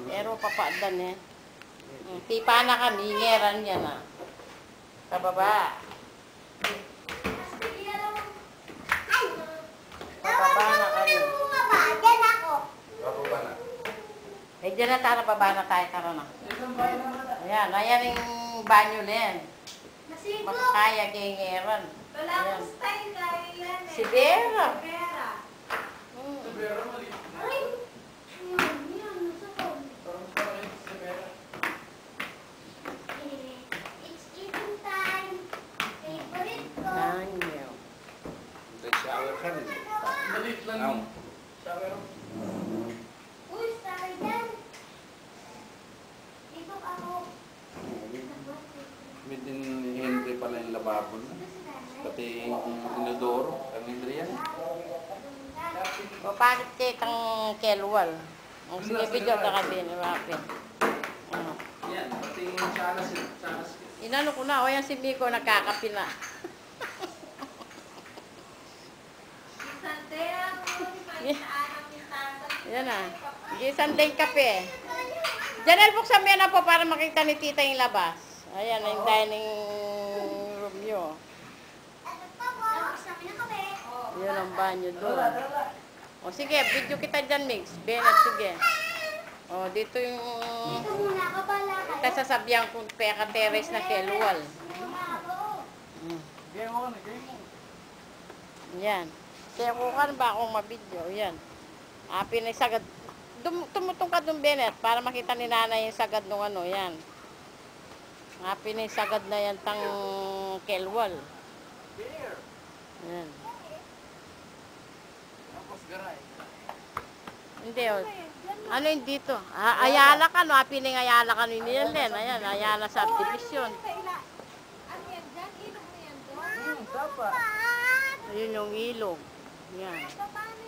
Pero papaadan eh. Tipa na kami, ngeran yan ah. Pababa. Pababa na kami. Diyan ako. Bababa na. Eh, dyan na tayo, pababa na tayo, tara na. Ayan, ayan yung banyo na yan. Makakaya kay ngeran. Wala akong style dahil yan eh. Si Vera. Vera. Ay! Yan, nasa phone. It's eating time. Favorite ko. Banyo. Shower ka rin. Malit lang Now. yung shower. Uy, sorry dyan. Dito ako. May din Henry pala yung lababo na. Pati yung inodoro. Ang Henry yan. O, bakit kitang kelwal? O, sige, video ka kami, rapin. Ano? Yan, pati yung sanas. Inano ko na, o yan si Miko, nagkakapi na. Sante ako. Pagkaan yung tasa. Yan na. Isang din kape. Janelle, buksan mo yan na po para makita ni tita yung labas. Ayan, yung dining room nyo. Ano pa po? Nakakasama na kami. Yan ang banyo doon. O sige, video kita dyan, Mix. Bennett, sige. O, dito yung Dito muna ka pala kayo. kasasabihan kong peka terrace na kelwal. Game on, game on. Yan. Kaya kukan ba akong mabidyo? Yan. Pinasagad. Tumutong ka doon, Bennett, para makita ni nanay yung sagad nung ano. Yan. Pinasagad na yan tang kelwal. Yan. Tapos garay. Hindi, o. Ano yung dito? Ayala ka, no? Pining Ayala ka ni Nielen. Ayan, Ayala subdivision. Ano yan dyan? Ilog mo yan doon? Dapat. Ayun yung ilog. Yan. Paano